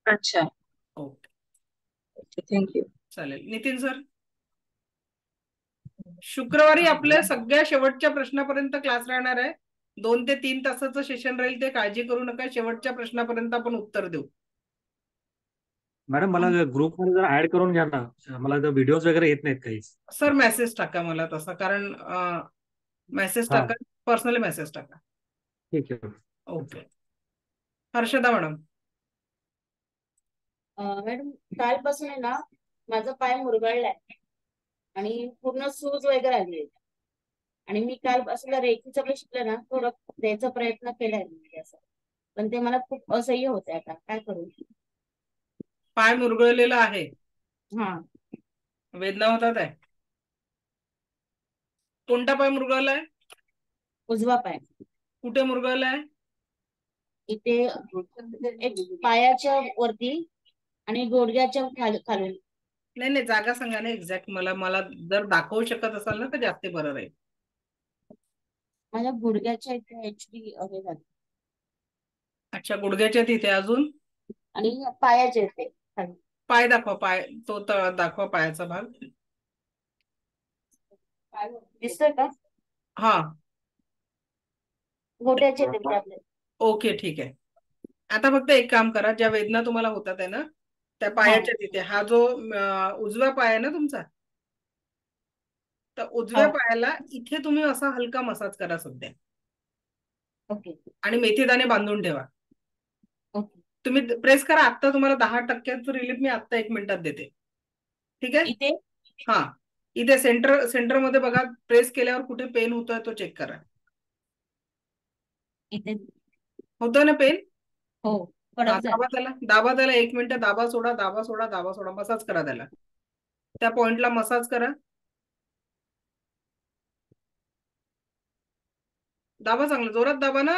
अच्छा, ओके, थँक्यू. चालेल. नितीन सर, शुक्रवारी आपल्या सगळ्या शेवटच्या प्रश्नापर्यंत क्लास राहणार आहे. 2 ते 3 तासाचं सेशन राहील, ते काळजी करू नका. शेवटच्या प्रश्नापर्यंत आपण उत्तर देऊ. मॅडम मला ग्रुपमध्ये जर ऍड करून घ्या ना, मला तर व्हिडिओज वगैरे येत नाहीत काही. सर मेसेज टाका मला तसा, कारण मेसेज हा टाका, पर्सनली मेसेज टाका. ठीक आहे. ओके. हर्षदा मॅडम. मॅडम, कालपासून आहे ना माझा पाय मुरगळलाय आणि पूर्ण सूज वगैरे आली आहे. आणि मी कालपासून रेकीचं पण शिकलं ना, थोडं द्यायचा प्रयत्न केलाय मी असं, पण ते मला खूप असह्य होते. आता काय करू? पाय मुरगळलेला आहे, हा, वेदना होतात आहे. कोणता पाय मुरगळलाय? उजवा पाय. कुठे मुरगळलाय? इथे एक पायाच्या वरती आणि गुडघ्याच्या खालून. नाही नाही, जागा सांगा ना एक्झॅक्ट. मला मला जर दाखवू शकत असाल ना तर जास्त बरं राहील. माझ्या गुडघ्याच्या इथे HD हे झालं. अच्छा, गुडघ्याच्या तिथे. अजून? आणि पायाच्या इथे खाली. पाय दाखवा. पाय तो दाखवा, पायाचा भाग दिसतोय का? हा, गोट्याच्या इथे आपल्या. ओके, ठीक आहे. आता फक्त एक काम करा, ज्या वेदना तुम्हाला होतात आहे ना त्या पायाच्या तिथे, हा जो उजवा पाय आहे ना तुमचा, तर उजव्या पायाला इथे तुम्ही असा हलका मसाज करा सध्या. ओके. आणि मेथीदाणे बांधून ठेवा. ओके. तुम्ही प्रेस करा. आता तुम्हाला 10% रिलीफ मी आता 1 मिनिटात देते. ठीक आहे? इथे हा, इथे सेंटर मध्ये बघा. प्रेस केल्यावर कुठे पेन होतोय तो चेक करा. इथे होतोय ना पेन? हो, हा, दाबा त्याला. दाबा त्याला 1 मिनिट. दाबा सोडा, दाबा सोडा, दाबा सोडा. मसाज करा त्याला. त्या पॉइंटला मसाज करा. दाबा, चांगलं जोरात दाबा ना.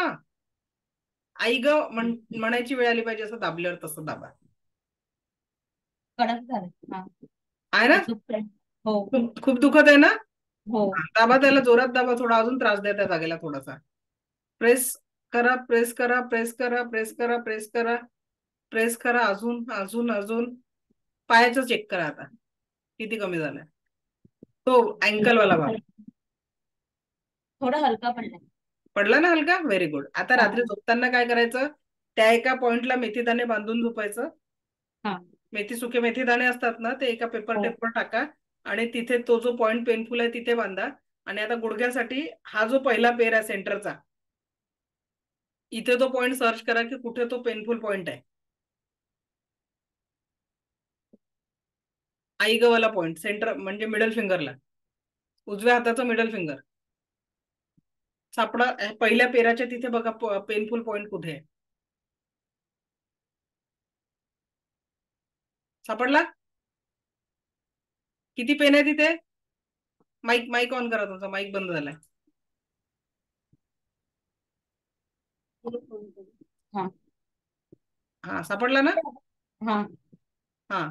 आई ग म्हणायची वेळ आली पाहिजे, असं दाबल्यावर तसं दाबा. कडक झालं. आहे ना? हो, खूप दुखत आहे ना? हो. दाबा त्याला, जोरात दाबा. थोडा अजून त्रास द्या त्या जागेला थोडासा. प्रेस करा, प्रेस करा, प्रेस करा, प्रेस करा, प्रेस करा, प्रेस करा. अजून अजून अजून. पायाचं चेक करा आता किती कमी झालाय तो अँकल वाला भाग. थोडा हलका पडला ना हलका? Very good. आता रात्री झोपताना काय करायचं, त्या एका पॉइंटला मेथीदाणे बांधून झोपायचं. सुके मेथीदाणे असतात ना, ते एका पेपर टेपवर टाका आणि तिथे तो जो पॉइंट पेनफुल आहे तिथे बांधा. आणि आता गुडघ्यासाठी हा जो पहिला पेर आहे सेंटरचा, इथे तो पॉइंट सर्च करा की कुठे तो पेनफुल पॉइंट आहे. आई गवाला पॉइंट सेंटर म्हणजे मिडल फिंगरला, उजव्या हाताचा मिडल फिंगर सापडा. पहिल्या पेराच्या तिथे बघा पेनफुल पॉइंट कुठे आहे. सापडला? किती पेन आहे तिथे? माईक ऑन करा. तुमचा माईक बंद झालाय. हा, सापडला ना? हा,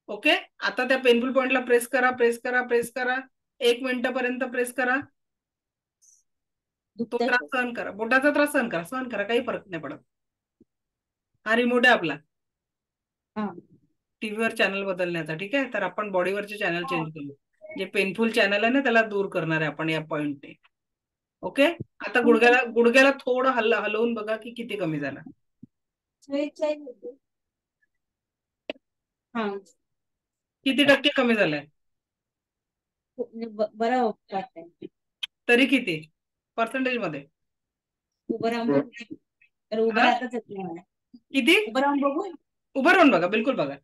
ओके. आता त्या पेनफुल पॉइंटला प्रेस करा, प्रेस करा, प्रेस करा. 1 मिनिटापर्यंत प्रेस करा. तो त्रास सहन करा. बोटाचा त्रास सहन करा. सहन करा, काही फरक नाही पडत. हा रिमोट आहे आपला टीव्हीवर चॅनल बदलण्याचा. ठीक आहे, तर आपण बॉडीवरचे चॅनल चेंज करू. जे पेनफुल चॅनल आहे ना त्याला दूर करणार आहे आपण या पॉइंटने. ओके. आता गुडघ्याला थोडं हलवून बघा की किती कमी झाला. किती टक्के कमी झालाय? बरं वाटतंय. तरी किती पर्सेंटेज मध्ये? उभं राहतच येत नाही. किती? उभं राहून बघू. उभं राहून बघा, बिलकुल बघा.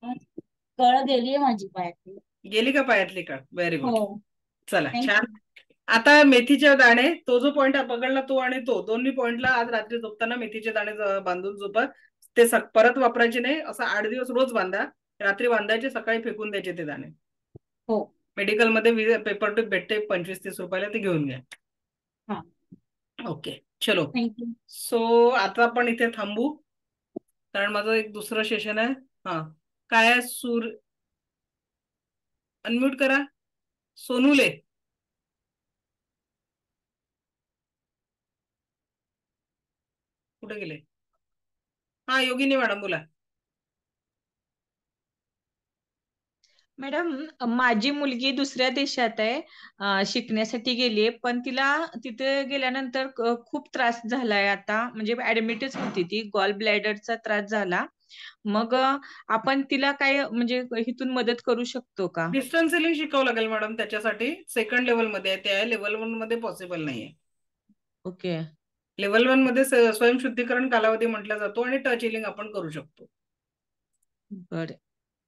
कळ गेलीये माझी पायातली. गेली का पायातली कळ? Very good. हो. चला थँक्यू. छान. आता मेथीचे दाणे, तो जो पॉइंट पकडला तो आणि तो दोन्ही पॉइंटला आज रात्री झोपताना मेथीचे दाणे बांधून झोपा. ते परत वापरायचे नाही. असं 8 दिवस रोज बांधा. रात्री बांधायचे, सकाळी फेकून द्यायचे ते दाणे. हो. मेडिकल मध्ये पेपर ट्यूब भेटते 25-30 रुपयाला, ते घेऊन घ्या. हा. ओके चलो. थँक्यू. सो आता आपण इथे थांबू, कारण माझं एक दुसरं सेशन आहे. हा काय आहे? अनम्यूट करा. सोनूले. कुठे गेले? हा योगिनी मॅडम बोला. मॅडम, माझी मुलगी दुसऱ्या देशात आहे, शिकण्यासाठी गेलीये, पण तिला तिथे गेल्यानंतर खूप त्रास झालाय आता, म्हणजे ऍडमिटच होती ती, गॉल ब्लॅडरचा त्रास झाला. मग आपण तिला काय म्हणजे इथून मदत करू शकतो का? डिस्टन्स सेलिंग शिकावं लागेल मॅडम त्याच्यासाठी. सेकंड लेवल मध्ये आहे, ते आहे. लेवल 1 मध्ये पॉसिबल नाहीये. ओके. लेवल 1 मध्ये स्वयंशुद्धीकरण कालावधी म्हटला जातो आणि टच हिलिंग आपण करू शकतो. बर.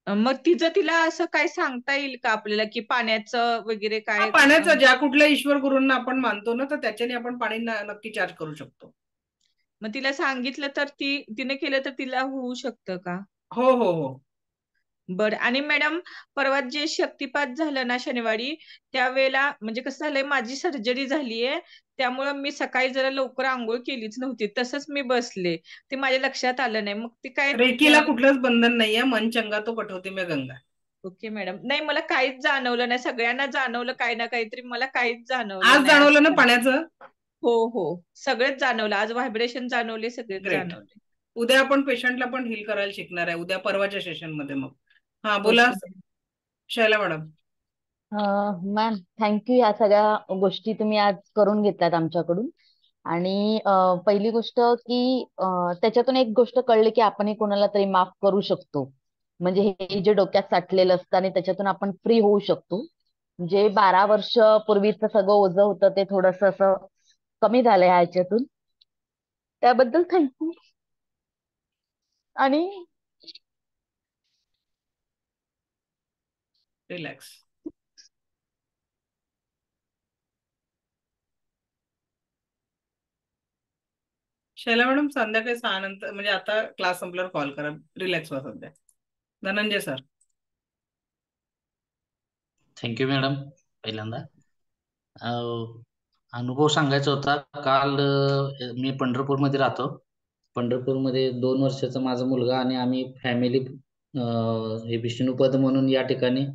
मग तिला असं काय सांगता येईल का आपल्याला, की पाण्याचं वगैरे काय? पाण्याचं ज्या कुठल्या ईश्वर गुरूंना आपण मानतो ना, तर त्याच्याने आपण पाणी नक्की चार्ज करू शकतो. मग तिला सांगितलं तर तिने केलं तर तिला होऊ शकतं का? हो हो हो. बर. आणि मॅडम, परवा जे शक्तिपात झालं ना शनिवारी, त्यावेळेला म्हणजे कसं झालंय, माझी सर्जरी झालीये, त्यामुळं मी सकाळी जरा लवकर आंघोळ केलीच नव्हती, तसंच मी बसले. ते माझ्या लक्षात आलं नाही. मग ते काय? रेकीला कुठलंच बंधन नाहीये. मन चंगा तो कटवती में गंगा. Okay madam. नाही, मला काहीच जाणवलं नाही. सगळ्यांना जाणवलं काही ना काहीतरी, मला काहीच जाणवलं आज नाही. जाणवलं ना पाण्याचं? हो हो, सगळेच जाणवलं. आज व्हायब्रेशन जाणवले, सगळेच ग्रेट. जाणवले. उद्या आपण पेशंटला पण हील करायला शिकणार आहे, उद्या परवाच्या सेशन मध्ये. मग हा बोला शैला मॅडम. Ma'am, thank you. या सगळ्या गोष्टी तुम्ही आज करून घेतल्यात आमच्याकडून. आणि पहिली गोष्ट की त्याच्यातून एक गोष्ट कळली की आपणही कोणाला तरी माफ करू शकतो. म्हणजे हे जे डोक्यात साठलेलं असतं आणि त्याच्यातून आपण फ्री होऊ शकतो. जे 12 वर्ष पूर्वीचं सगळं ओझं होतं ते थोडंसं असं कमी झालंय ह्याच्यातून. त्याबद्दल थँक्यू. आणि रिलॅक्स. शैला मॅडम, संध्याकाळी 6 नंतर, म्हणजे आता क्लास संपल्यावर कॉल करा. रिलॅक्स व्हा सध्या. धनंजय सर. Thank you madam. पहिल्यांदा अनुभव सांगायचा होता. काल मी पंढरपूरमध्ये राहतो. पंढरपूरमध्ये 2 वर्षाचा माझा मुलगा आणि आम्ही फॅमिली हे विष्णुपद म्हणून या ठिकाणी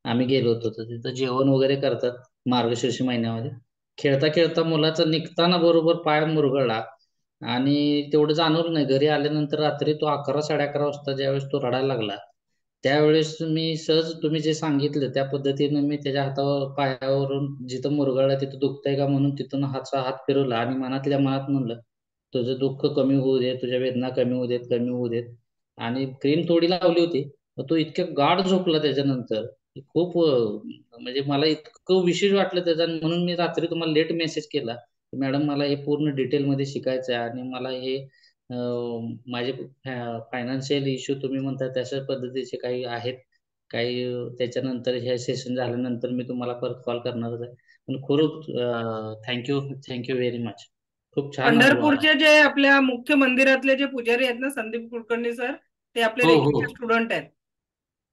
आम्ही गेलो होतो. तर तिथं जेवण वगैरे करतात मार्गशीर्ष महिन्यामध्ये. खेळता खेळता मुलाचा निघताना बरोबर पाय मुरगळला आणि तेवढं जाणवलं नाही. घरी आल्यानंतर रात्री तो 11-11:30 वाजता ज्यावेळेस तो रडायला लागला, त्यावेळेस मी सहज तुम्ही जे सांगितलं त्या पद्धतीने मी त्याच्या हातावर, पायावरून जिथं मुरगळला तिथं दुखतंय का म्हणून तिथून हात फिरवला आणि मनातल्या मनात म्हणलं, तुझं दुःख कमी होऊ दे, तुझ्या वेदना कमी होऊ देत, कमी होऊ देत. आणि क्रीम थोडी लावली होती. तो इतक्या गाढ झोपला त्याच्यानंतर, खूप म्हणजे मला इतकं विशेष वाटलं त्याचा. म्हणून मी रात्री तुम्हाला लेट मेसेज केला, मॅडम मला हे पूर्ण डिटेलमध्ये शिकायचं आहे आणि मला हे माझे फायनान्शियल इश्यू तुम्ही म्हणता तशा पद्धतीचे काही आहेत. काही त्याच्यानंतर हे सेशन झाल्यानंतर मी तुम्हाला परत कॉल करणारच आहे. पण खूप थँक्यू व्हेरी मच. खूप छान अनुभव आला. पंढरपूरचे जे आपल्या मुख्य मंदिरातले जे पुजारी आहेत ना, संदीप कुलकर्णी सर, ते आपले रेकीचे स्टुडंट आहेत.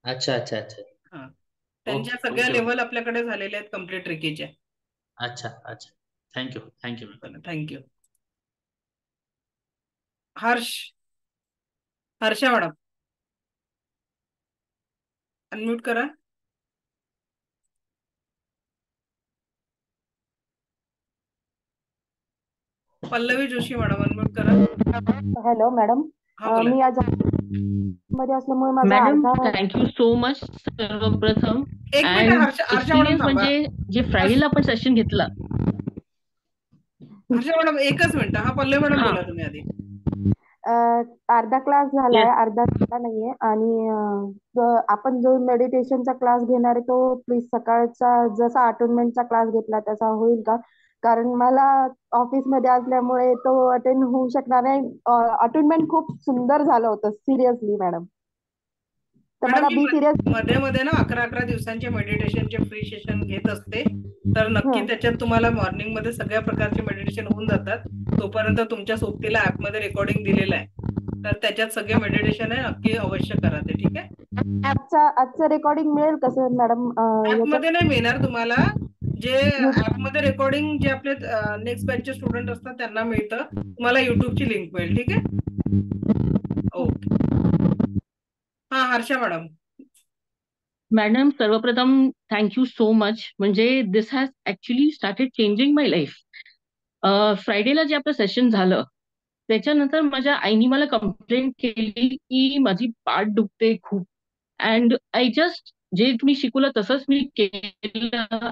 अच्छा अच्छा अच्छा. हा, त्यांच्या सगळ्या लेवल आपल्याकडे झालेल्या आहेत कम्प्लीट रेकीच्या. अच्छा अच्छा. Thank you thank you. Harsha madam, unmute करा. पल्लवी जोशी मॅडम, अनम्यूट करा. हॅलो मॅडम, मी आज मध्ये असल्यामुळे माझा मॅडम थँक्यू सो मच सर्वप्रथम. एक मिनिट हर्षा मॅडम थांबा. म्हणजे जे फ्रायडेला आपण सेशन घेतला. हर्षा मॅडम एकच मिनिट. हा पल्लवी मॅडम बोला तुम्ही आधी. अर्धा क्लास झालाय, अर्धा झाला नाहीये. आणि आपण जो मेडिटेशनचा क्लास घेणार आहे तो प्लीज सकाळचा जसा अटेंडमेंटचा क्लास घेतला तसा होईल का? कारण मला ऑफिस मध्ये असल्यामुळे तो अटेंड होऊ शकणार नाही. अटेंडमेंट खूप सुंदर झालं होतं, सिरियसली मॅडम. तर मॅडम मला मी बी सिरियस मध्ये मध्ये ना 11 दिवसांचे मेडिटेशनचे फ्री सेशन घेत असते, तर नक्की त्याच्यात तुम्हाला मॉर्निंग मध्ये सगळ्या प्रकारचे मेडिटेशन होऊन जातात. तोपर्यंत तुमच्या सोबतीला ऍपमध्ये रेकॉर्डिंग दिलेलं आहे, तर त्याच्यात सगळे मेडिटेशन आहे, नक्की अवश्य करा ते. ठीक आहे. आजचं रेकॉर्डिंग मिळेल का सर मॅडम? ऍपमध्ये नाही मिळणार तुम्हाला, जे ऍपमध्ये रेकॉर्डिंग जे आपले नेक्स्ट बॅचचे स्टुडंट असतात त्यांना मिळतं, तुम्हाला युट्यूबची लिंक मिळेल. ठीक आहे. ओके. हा हर्षा मॅडम. मॅडम सर्वप्रथम थँक्यू सो मच. म्हणजे this has actually started changing my life. फ्रायडेला जे आपलं सेशन झालं त्याच्यानंतर माझ्या आईनी मला कंप्लेंट केली की माझी पाठ दुखते खूप. अँड आय जस्ट जे तुम्ही शिकवलं तसंच मी केलं.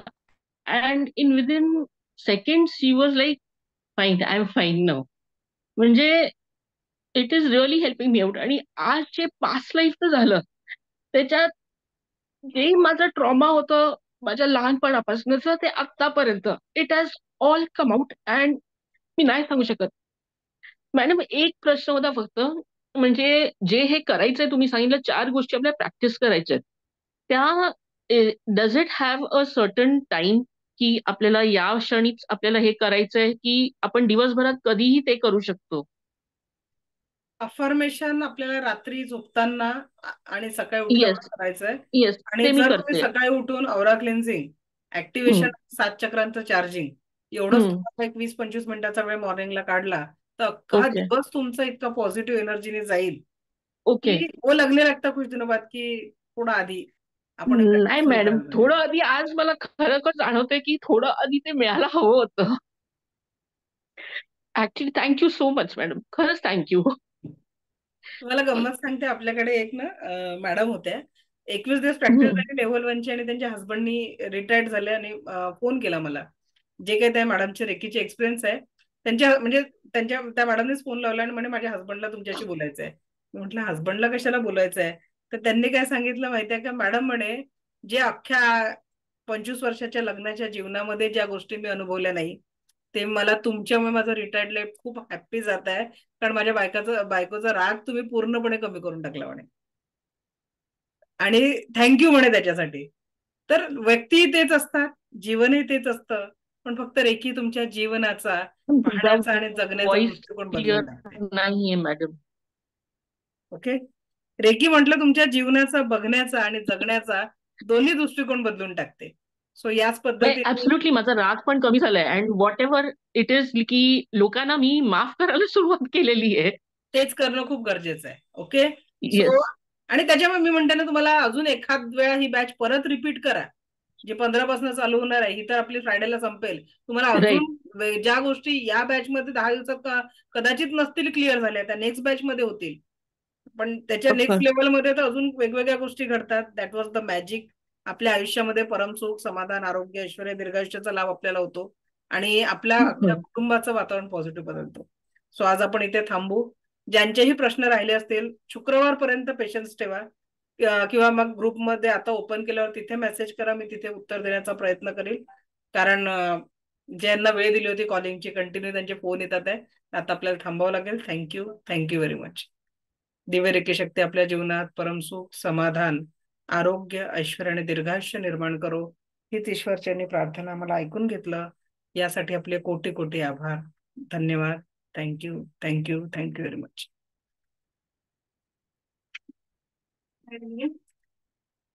And in within second she was like fine, I am fine now. म्हणजे it is really helping me out. आणि आज जे पास्ट लाईफचं झालं त्याच्यात जे माझं ट्रॉमा होतं माझ्या लहानपणापासूनच ते आत्तापर्यंत, it has all come out. And मी नाही सांगू शकत. मॅडम एक प्रश्न होता फक्त, म्हणजे जे हे करायचंय तुम्ही सांगितलं 4 गोष्टी आपल्याला प्रॅक्टिस करायच्या आहेत, त्या does it have a certain time की आपल्याला या क्षणीच आपल्याला हे करायचंय की आपण दिवसभरात कधीही ते करू शकतो? अफर्मेशन आपल्याला रात्री झोपताना आणि सकाळी उठल्यावर करायचंय. येस, आणि ते मी जर तुम्ही करते. सकाळी उठून औरा क्लिन्झिंग, ऍक्टिव्हेशन 7 चक्रांचं चार्जिंग एवढंच तुम्हाला एक 20-25 मिनिटाचा वेळ मॉर्निंगला काढला तर अख्खा ओके. दिवस तुमचा इतका पॉझिटिव्ह एनर्जीने जाईल ओके. की वो लगने लगता कुछ दिनों बाद की थोडा आधी आपण नाही मॅडम, थोडं आधी आज मला खरोखर जाणवतंय की थोडं आधी ते मिळायला हवं होतं. Actually thank you so much madam, खरंच थँक्यू. तुम्हाला गंमत सांगते, आपल्याकडे एक ना मॅडम होत्या, 21 दिवस प्रॅक्टिस झाली लेव्हल 1ची आणि त्यांच्या हसबंडनी रिटायर्ड झाले आणि फोन केला मला. जे काही त्या मॅडमचे रेकीचे एक्सपिरियन्स आहे त्यांच्या म्हणजे त्या मॅडमनेच फोन लावला आणि म्हणे माझ्या हसबंडला तुमच्याशी बोलायचं आहे. मी म्हटलं हसबंडला कशाला बोलायचं आहे? तर त्यांनी काय सांगितलं माहिती आहे का मॅडम, म्हणे जे अख्ख्या 25 वर्षाच्या लग्नाच्या जीवनामध्ये ज्या गोष्टी मी अनुभवल्या नाही ते मला तुमच्यामुळे माझं रिटायर्ड लाईफ खूप हॅप्पी जात आहे, कारण माझ्या बायकोचा राग तुम्ही पूर्णपणे कमी करून टाकला म्हणे, आणि थँक्यू म्हणे त्याच्यासाठी. तर व्यक्ती तेच असतात, जीवनही तेच असतं, पण फक्त रेकी तुमच्या जीवनाचा पाहण्याचा आणि जगण्याचा व्हॉइस दृष्टिकोन क्लिअर बदलून टाकते. नाहीये मॅडम. ओके. रेकी म्हटलं तुमच्या जीवनाचा, बघण्याचा आणि जगण्याचा दोन्ही दृष्टिकोन बदलून टाकते. सो याच पद्धतीने ऍब्सोल्युटली माझा राग पण कमी झालाय. And what ever it is की लोकांना मी माफ करायला सुरुवात केलेली आहे. तेच करणं खूप गरजेचं आहे. ओके. येस. सो आणि त्याच्यामुळे मी म्हणते ना तुम्हाला अजून एखाद वेळा ही बॅच परत रिपीट करा, जे 15 पासून चालू होणार आहे. ही तर आपली फ्रायडेला संपेल. तुम्हाला अजून ज्या गोष्टी या बॅच मध्ये 10 दिवसात कदाचित नसतील क्लिअर झाल्या त्या नेक्स्ट बॅच मध्ये होतील, पण त्याच्या नेक्स्ट लेवल मध्ये तर अजून वेगवेगळ्या गोष्टी घडतात. That was the magic. आपल्या आयुष्यामध्ये परमसुख, समाधान, आरोग्य, ऐश्वर्य, दीर्घायुष्याचा लाभ आपल्याला होतो आणि आपल्या अख्ख्या कुटुंबाचं वातावरण पॉझिटिव्ह बदलतो. सो आज आपण इथे थांबू. ज्यांचेही प्रश्न राहिले असतील शुक्रवारपर्यंत पेशन्स ठेवा, किंवा मग ग्रुपमध्ये आता ओपन केल्यावर तिथे मेसेज करा, मी तिथे उत्तर देण्याचा प्रयत्न करेल. कारण ज्यांना वेळ दिली होती कॉलिंगची कंटिन्यू त्यांचे फोन येतात आहे. आता आपल्याला थांबावं लागेल. Thank you very much. Divya recce शक्ती आपल्या जीवनात परमसुख, समाधान, आरोग्य, ऐश्वर्य आणि दीर्घायुष्य निर्माण करो, हीच ईश्वरचरणी प्रार्थना. मला ऐकून घेतलं यासाठी आपले कोटी कोटी आभार. धन्यवाद. Thank you very much.